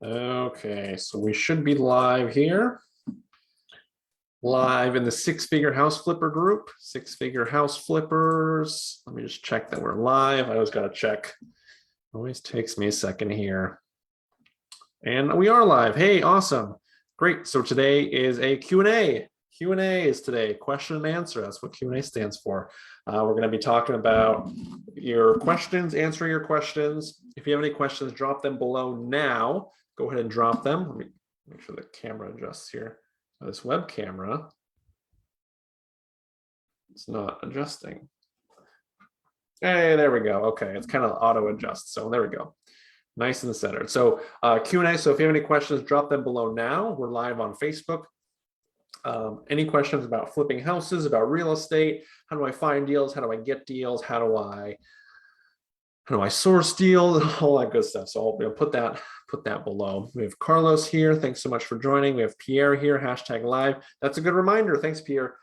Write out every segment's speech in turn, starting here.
Okay, so we should be live here. Live in the six-figure house flipper group, six-figure house flippers. Let me just check that we're live. I always got to check. Always takes me a second here. And we are live. Hey, awesome. Great. So today is a Q&A. Q&A is today, question and answer. That's what Q&A stands for. We're going to be talking about your questions, answering your questions. If you have any questions, drop them below now. Go ahead and drop them. Let me make sure the camera adjusts here. This web camera, it's not adjusting. Hey, there we go. Okay, it's kind of auto adjust. So there we go. Nice and centered. So Q&A. So if you have any questions, drop them below now. We're live on Facebook. Any questions about flipping houses, about real estate? How do I find deals? How do I get deals? How do I source deals? All that good stuff. So I'll put that below. We have Carlos here. Thanks so much for joining. We have Pierre here, hashtag live. That's a good reminder. Thanks, Pierre.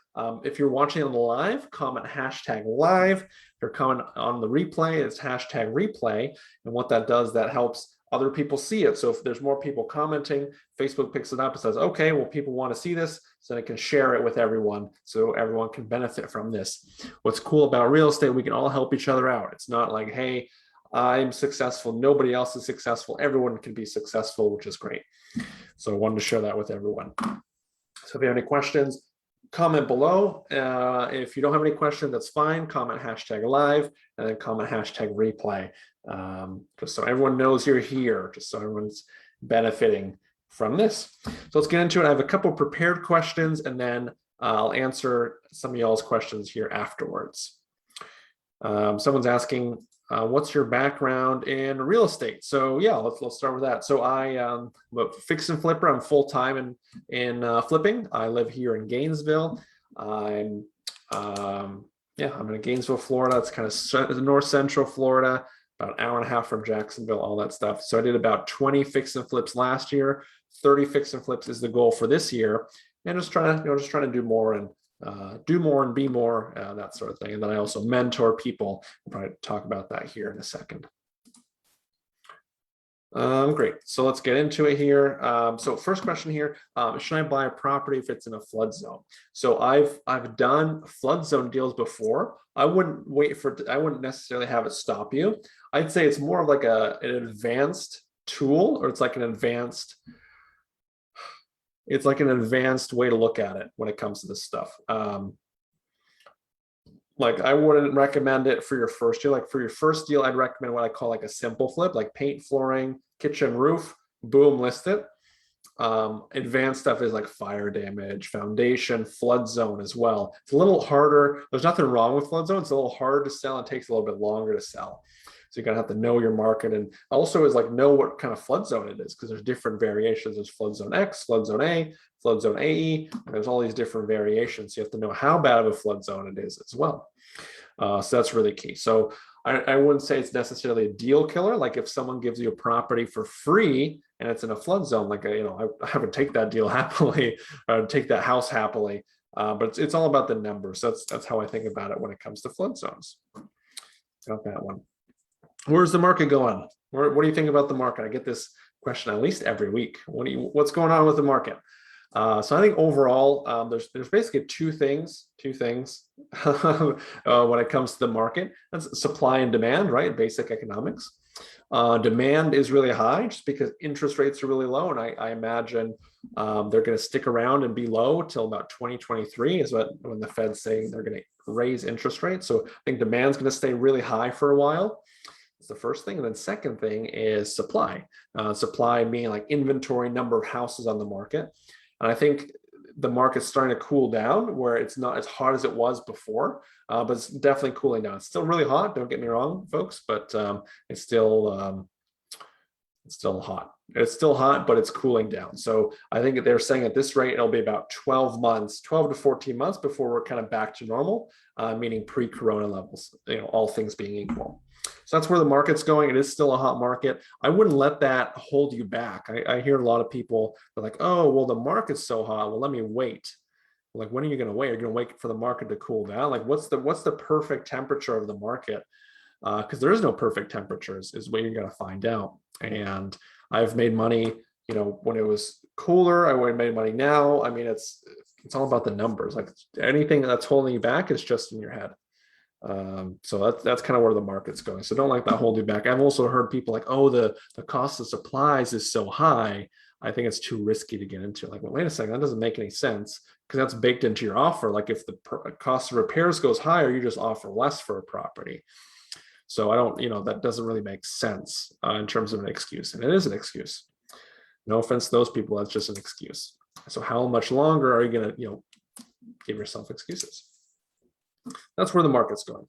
If you're watching on the live, comment hashtag live. If you're commenting on the replay, it's hashtag replay. And what that does, that helps other people see it. So if there's more people commenting, Facebook picks it up and says, okay, well, people want to see this, so they can share it with everyone so everyone can benefit from this. What's cool about real estate, we can all help each other out. It's not like, hey, I'm successful, nobody else is successful. Everyone can be successful, which is great. So I wanted to share that with everyone. So if you have any questions, comment below. If you don't have any questions, that's fine. Comment hashtag live and then comment hashtag replay. Just so everyone knows you're here, just so everyone's benefiting from this. So let's get into it. I have a couple prepared questions and then I'll answer some of y'all's questions here afterwards. Someone's asking, what's your background in real estate? So yeah, let's start with that. So I'm a fix and flipper. I'm full-time in flipping. I live here in Gainesville. I'm in Gainesville, Florida. It's kind of north central Florida, about an hour and a half from Jacksonville, all that stuff. So I did about 20 fix and flips last year. 30 fix and flips is the goal for this year. And just trying to do more and be more, that sort of thing. And then I also mentor people. We'll probably talk about that here in a second. Great. So let's get into it here. So first question here, should I buy a property if it's in a flood zone? So I've done flood zone deals before. I wouldn't necessarily have it stop you. I'd say it's more of like an advanced tool, or it's like an advanced way to look at it when it comes to this stuff. Like I wouldn't recommend it for your first deal. Like for your first deal, I'd recommend what I call like a simple flip, like paint, flooring, kitchen, roof, boom, list it. Advanced stuff is like fire damage, foundation, flood zone as well. It's a little harder. There's nothing wrong with flood zone. It's a little harder to sell. It takes a little bit longer to sell. So you're gonna have to know your market, and also is like know what kind of flood zone it is, because there's different variations. There's flood zone X, flood zone A, flood zone AE, and there's all these different variations. So you have to know how bad of a flood zone it is as well. So that's really key. So I wouldn't say it's necessarily a deal killer. Like if someone gives you a property for free and it's in a flood zone, like I would take that deal happily, or take that house happily. But it's all about the numbers. So that's how I think about it when it comes to flood zones. Got that one. Where's the market going? What do you think about the market? I get this question at least every week. What's going on with the market? So I think overall, there's basically two things when it comes to the market. That's supply and demand, right? Basic economics. Demand is really high just because interest rates are really low, and I imagine they're going to stick around and be low till about 2023 is when the Fed's saying they're going to raise interest rates. So I think demand's going to stay really high for a while. That's the first thing. And then second thing is supply. Supply meaning like inventory, number of houses on the market. And I think the market's starting to cool down, where it's not as hot as it was before, but it's definitely cooling down. It's still really hot, don't get me wrong, folks, but it's still hot. It's still hot, but it's cooling down. So I think they're saying at this rate, it'll be about 12 to 14 months before we're kind of back to normal, meaning pre-corona levels, all things being equal. So that's where the market's going. It is still a hot market. I wouldn't let that hold you back. I hear a lot of people are like, oh, well, the market's so hot. Well, let me wait. Like, when are you going to wait? Are you going to wait for the market to cool down? Like, what's the perfect temperature of the market? Because there is no perfect temperatures, is what you're going to find out. And I've made money you know, when it was cooler, I would have made money. Now, I mean, it's all about the numbers. Like anything that's holding you back is just in your head. So that's kind of where the market's going. So don't let that hold you back. I've also heard people like, oh, the cost of supplies is so high. I think it's too risky to get into. Like, well, wait a second, that doesn't make any sense because that's baked into your offer. Like if the cost of repairs goes higher, you just offer less for a property. So I don't, you know, that doesn't really make sense in terms of an excuse. And it is an excuse. No offense to those people, that's just an excuse. So how much longer are you going to, you know, give yourself excuses? That's where the market's going.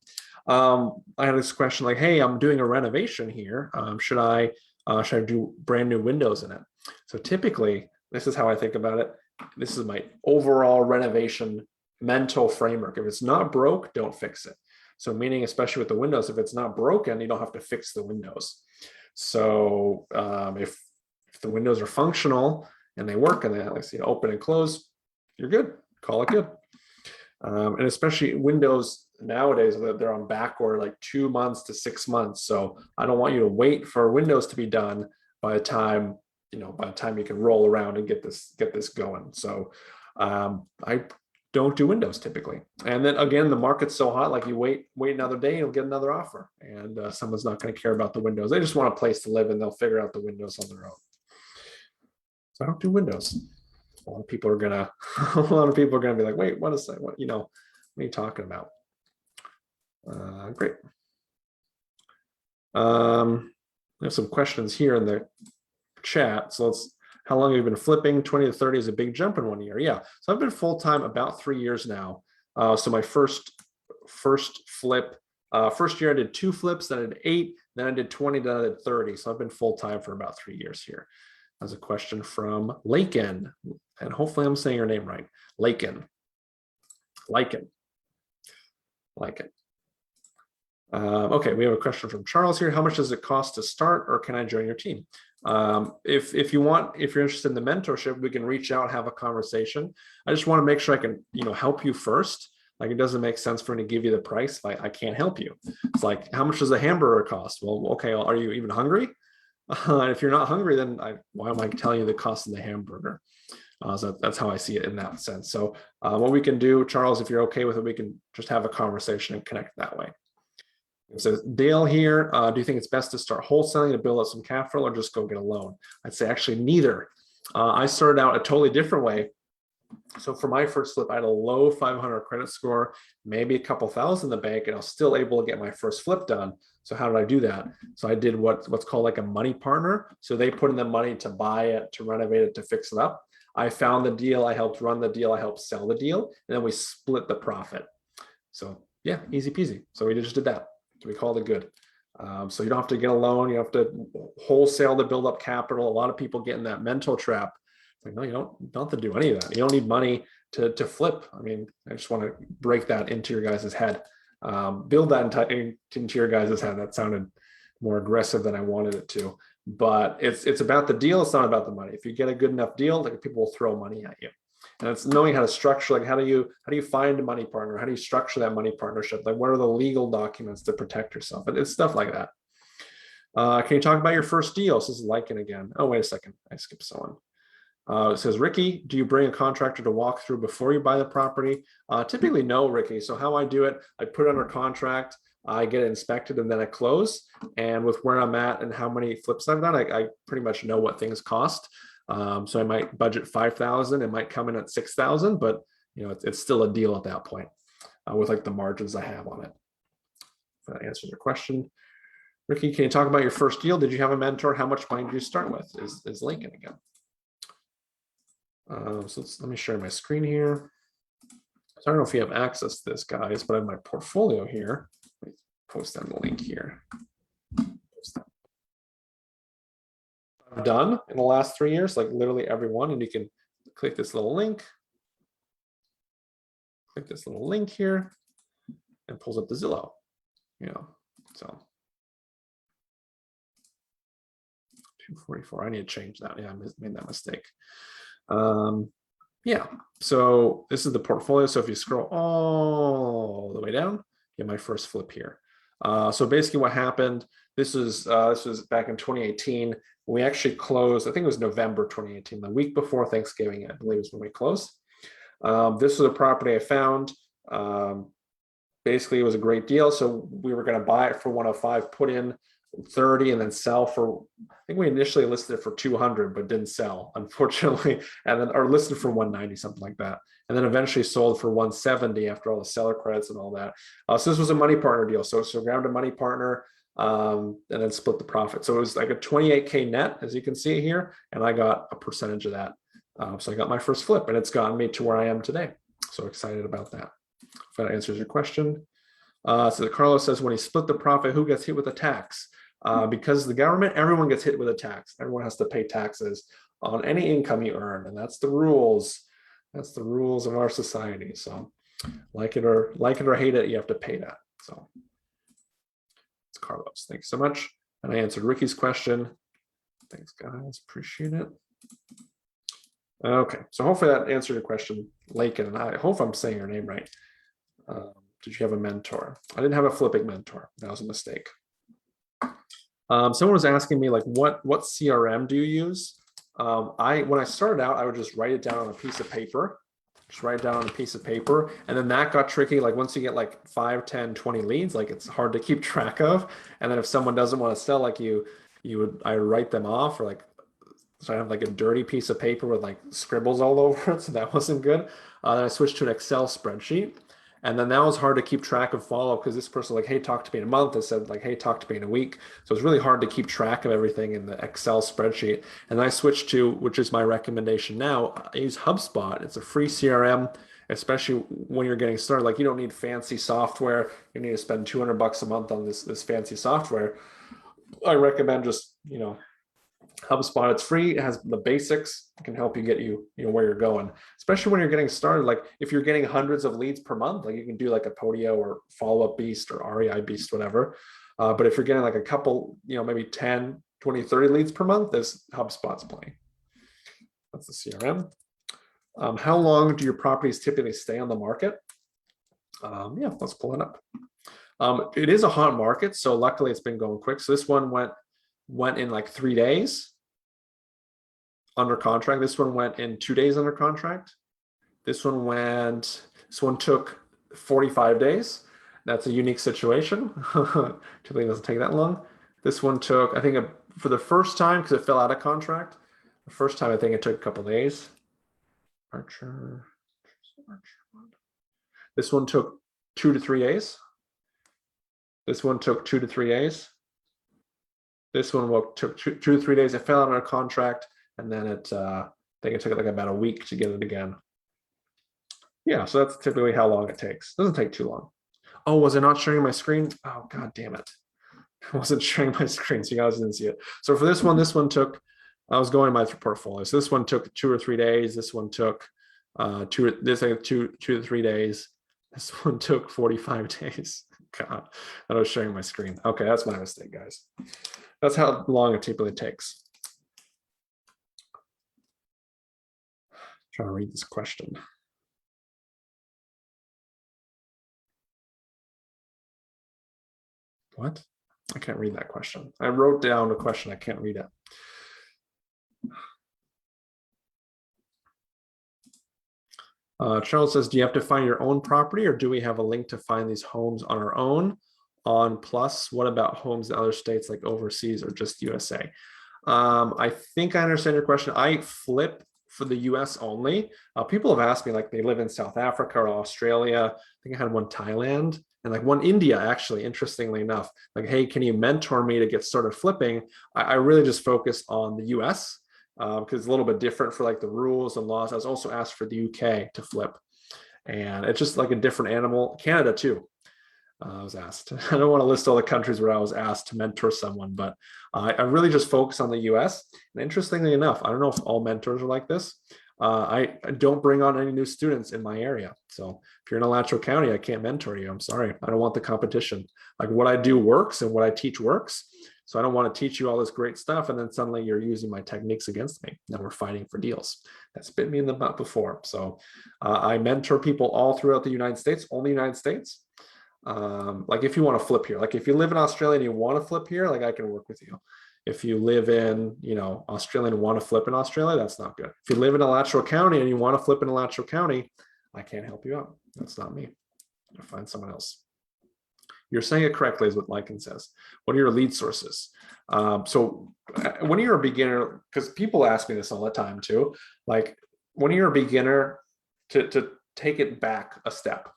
I had this question like, hey, I'm doing a renovation here. Should I do brand new windows in it? So typically, this is how I think about it. This is my overall renovation mental framework. If it's not broke, don't fix it. So meaning, especially with the windows, if it's not broken, you don't have to fix the windows. So if the windows are functional and they work and they open and close, you're good. Call it good. And especially windows nowadays, they're on back order like 2 months to 6 months. So I don't want you to wait for windows to be done by the time you can roll around and get this going. So I don't do windows typically. And then again, the market's so hot, like you wait another day, you'll get another offer, and someone's not going to care about the windows. They just want a place to live, and they'll figure out the windows on their own. So I don't do windows. A lot of people are gonna be like, wait, what is that? What are you talking about? Great. We have some questions here in the chat. So how long have you been flipping? 20 to 30 is a big jump in 1 year. Yeah. So I've been full-time about 3 years now. So my first flip, first year I did 2 flips, then I did 8, then I did 20, then I did 30. So I've been full-time for about 3 years here. That's a question from Laken, and hopefully I'm saying your name right. Laken. Okay, we have a question from Charles here. How much does it cost to start, or can I join your team? If you're interested in the mentorship, we can reach out, have a conversation. I just want to make sure I can, help you first. Like, it doesn't make sense for me to give you the price if I can't help you. It's like, how much does a hamburger cost? Well, okay, are you even hungry? If you're not hungry, then why am I telling you the cost of the hamburger? So that's how I see it in that sense. So what we can do, Charles, if you're okay with it, we can just have a conversation and connect that way. It says, Dale here, do you think it's best to start wholesaling to build up some capital, or just go get a loan? I'd say actually neither. I started out a totally different way. So for my first flip, I had a low 500 credit score, maybe a couple thousand in the bank, and I was still able to get my first flip done. So how did I do that? So I did what's called like a money partner. So they put in the money to buy it, to renovate it, to fix it up. I found the deal, I helped run the deal, I helped sell the deal, and then we split the profit. So yeah, easy peasy. So we just did that. So we called it good. So you don't have to get a loan. You have to wholesale to build up capital. A lot of people get in that mental trap. It's like, no, you don't have to do any of that. You don't need money to flip. I mean, I just want to break that into your guys' head. Build that into your guys' head. That sounded more aggressive than I wanted it to. But it's about the deal. It's not about the money. If you get a good enough deal, like, people will throw money at you. And it's knowing how to structure, like, how do you find a money partner? How do you structure that money partnership? Like, what are the legal documents to protect yourself? It's stuff like that. Can you talk about your first deal? So this is Lycan again. Oh, wait a second. I skipped someone. It says, Ricky, do you bring a contractor to walk through before you buy the property? Typically, no, Ricky. So how I do it, I put it under contract, I get it inspected, and then I close. And with where I'm at and how many flips I've done, I pretty much know what things cost. So I might budget 5,000. It might come in at 6,000, but it's still a deal at that point with like the margins I have on it. If that answers your question. Ricky, can you talk about your first deal? Did you have a mentor? How much money did you start with? Is Lincoln again. So let me share my screen here. So I don't know if you have access to this, guys, but I have my portfolio here. Let me post down the link here. I've done in the last 3 years, like literally every one, and you can click this little link. Click this little link here, and pulls up the Zillow. So 244. I need to change that. Yeah, I made that mistake. Yeah, so this is the portfolio. So if you scroll all the way down, you get my first flip here. So basically what happened, This was back in 2018. We actually closed, I think it was November 2018, the week before Thanksgiving, I believe is when we closed. This was a property I found. Basically, it was a great deal. So we were going to buy it for 105, put in 30, and then sell for, I think we initially listed it for 200, but didn't sell, unfortunately, and then or listed for 190, something like that. And then eventually sold for 170 after all the seller credits and all that. So this was a money partner deal. So grabbed a money partner, and then split the profit. So it was like a 28K net, as you can see here, and I got a percentage of that. So I got my first flip, and it's gotten me to where I am today. So excited about that. If that answers your question. So Carlos says, when he split the profit, who gets hit with a tax? Because the government, everyone gets hit with a tax. Everyone has to pay taxes on any income you earn, and that's the rules. That's the rules of our society. So like it or hate it, you have to pay that. So it's Carlos. Thanks so much. And I answered Ricky's question. Thanks, guys. Appreciate it. Okay, so hopefully that answered your question, Lakin, and I hope I'm saying your name right. Did you have a mentor? I didn't have a flipping mentor. That was a mistake. Someone was asking me, like, what CRM do you use? When I started out, I would just write it down on a piece of paper. Just write it down on a piece of paper. And then that got tricky. Like once you get like 5, 10, 20 leads, like it's hard to keep track of. And then if someone doesn't want to sell, like I write them off, or like, so I have like a dirty piece of paper with like scribbles all over it. So that wasn't good. Then I switched to an Excel spreadsheet. And then that was hard to keep track of follow up because this person was like, hey, talk to me in a month. I said like, hey, talk to me in a week. So it's really hard to keep track of everything in the Excel spreadsheet. And I switched to, which is my recommendation now, I use HubSpot. It's a free CRM, especially when you're getting started. Like you don't need fancy software. You need to spend $200 a month on this fancy software. I recommend just, HubSpot. It's free. It has the basics. It can help you get you where you're going, especially when you're getting started. Like if you're getting hundreds of leads per month, like you can do like a Podio or Follow Up Beast or REI Beast, whatever. But if you're getting like a couple, maybe 10, 20, 30 leads per month, this HubSpot's plenty. That's the CRM. How long do your properties typically stay on the market? Yeah, let's pull it up. It is a hot market, so luckily it's been going quick. So this one went in like 3 days under contract. This one went in 2 days under contract. This one took 45 days. That's a unique situation. Typically it doesn't take that long. This one took, I think for the first time, because it fell out of contract, the first time I think it took a couple days. Archer. This one took 2 to 3 days. This one took 2 to 3 days. This one took 2 to 3 days. It fell out of contract, and then I think it took like about a week to get it again. Yeah, so that's typically how long it takes. It doesn't take too long. Oh, was I not sharing my screen? Oh, God damn it. I wasn't sharing my screen, so you guys didn't see it. So for this one took, I was going by portfolio. So this one took 2 or 3 days. This one took 2 to 3 days. This one took 45 days. God, I was sharing my screen. Okay, that's my mistake, guys. That's how long it typically takes. Trying to read this question. What? I can't read that question. I wrote down a question. I can't read it. Charles says, do you have to find your own property, or do we have a link to find these homes on our own on Plus? What about homes in other states like overseas or just USA? I think I understand your question. I flip for the US only. People have asked me, like they live in South Africa or Australia. I think I had one Thailand and like one India, actually, interestingly enough. Like, hey, can you mentor me to get started flipping? I really just focus on the US. Because it's a little bit different for like the rules and laws. I was also asked for the UK to flip, and it's just like a different animal. Canada too. I was asked. I don't want to list all the countries where I was asked to mentor someone, but I really just focus on the US. And interestingly enough, I don't know if all mentors are like this. I don't bring on any new students in my area. So if you're in Alachua County, I can't mentor you. I'm sorry. I don't want the competition. Like what I do works and what I teach works. So I don't want to teach you all this great stuff, and then suddenly you're using my techniques against me. Now we're fighting for deals. That's bit me in the butt before. So I mentor people all throughout the United States, only United States. Like if you want to flip here, like if you live in Australia and you want to flip here, like I can work with you. If you live in, Australia and want to flip in Australia, that's not good. If you live in Alachua County and you want to flip in Alachua County, I can't help you out. That's not me. I'll find someone else. You're saying it correctly, is what Lycan says. What are your lead sources? So when you're a beginner, because people ask me this all the time too, like when you're a beginner, to take it back a step,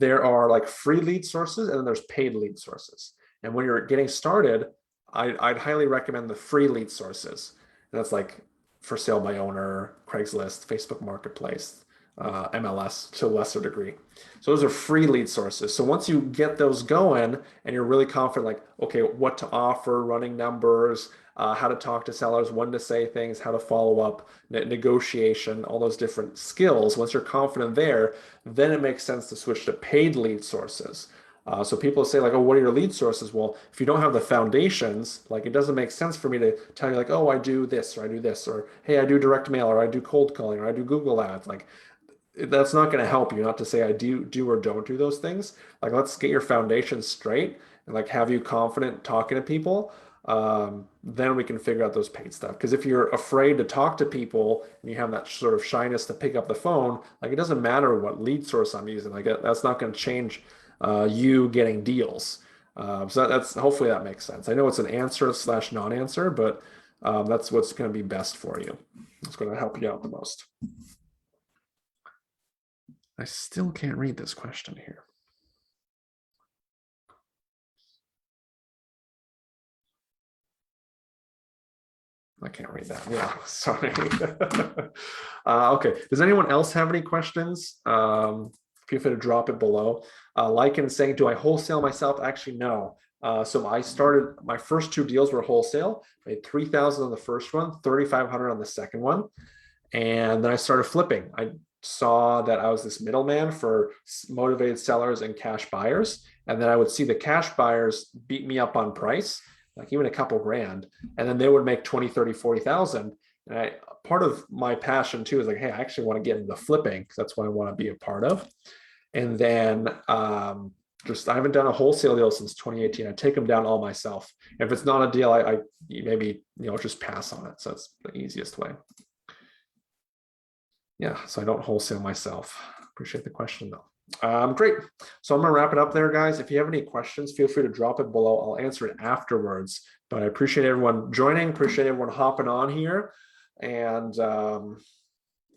there are like free lead sources and then there's paid lead sources. And when you're getting started, I'd highly recommend the free lead sources. And that's like for sale by owner, Craigslist, Facebook Marketplace, MLS to a lesser degree. So those are free lead sources. So once you get those going and you're really confident, like, okay, what to offer, running numbers, how to talk to sellers, when to say things, how to follow up, negotiation, all those different skills. Once you're confident there, then it makes sense to switch to paid lead sources. So people say like, oh, what are your lead sources? Well, if you don't have the foundations, like it doesn't make sense for me to tell you like, oh, I do this, or I do this, or hey, I do direct mail, or I do cold calling, or I do Google ads. Like that's not going to help you. Not to say I do or don't do those things. Like let's get your foundation straight and like have you confident talking to people. Then we can figure out those paid stuff. Because if you're afraid to talk to people and you have that sort of shyness to pick up the phone, like it doesn't matter what lead source I'm using. Like that's not going to change you getting deals. So that's hopefully that makes sense. I know it's an answer / non-answer, but that's what's going to be best for you. It's going to help you out the most. I still can't read this question here. I can't read that. Yeah, sorry. Okay. Does anyone else have any questions? Feel free to drop it below. Lycan saying, do I wholesale myself? Actually, no. So I started, my first 2 deals were wholesale. I made $3,000 on the first one, $3,500 on the second one. And then I started flipping. I saw that I was this middleman for motivated sellers and cash buyers. And then I would see the cash buyers beat me up on price, like even a couple grand. And then they would make 20, 30, 40,000. And part of my passion too is like, hey, I actually want to get into flipping because that's what I want to be a part of. And then I haven't done a wholesale deal since 2018. I take them down all myself. If it's not a deal, I maybe just pass on it. So that's the easiest way. Yeah, so I don't wholesale myself. Appreciate the question though. Great. So I'm gonna wrap it up there, guys. If you have any questions, feel free to drop it below. I'll answer it afterwards. But I appreciate everyone joining. Appreciate everyone hopping on here. And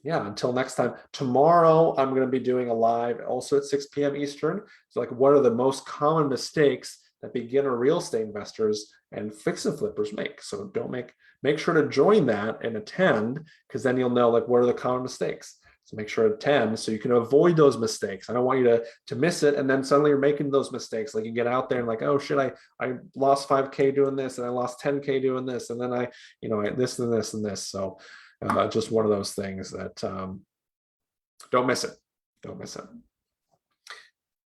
yeah, until next time. Tomorrow, I'm going to be doing a live also at 6 p.m. Eastern. So like, what are the most common mistakes that beginner real estate investors and fix and flippers make? So don't make sure to join that and attend, because then you'll know like what are the common mistakes. So make sure to attend so you can avoid those mistakes. I don't want you to miss it, and then suddenly you're making those mistakes. Like you get out there and like, oh shit, I lost 5K doing this, and I lost 10K doing this, and then I this and this and this. So just one of those things that don't miss it. Don't miss it.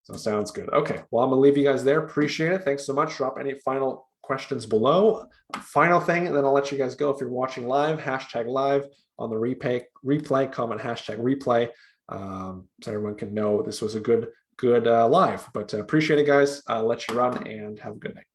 So sounds good. Okay, well, I'm gonna leave you guys there. Appreciate it. Thanks so much. Drop any final questions below. Final thing, and then I'll let you guys go. If you're watching live, #live on the replay, comment #replay, so everyone can know this was a good live. But appreciate it, guys. Let you run and have a good night.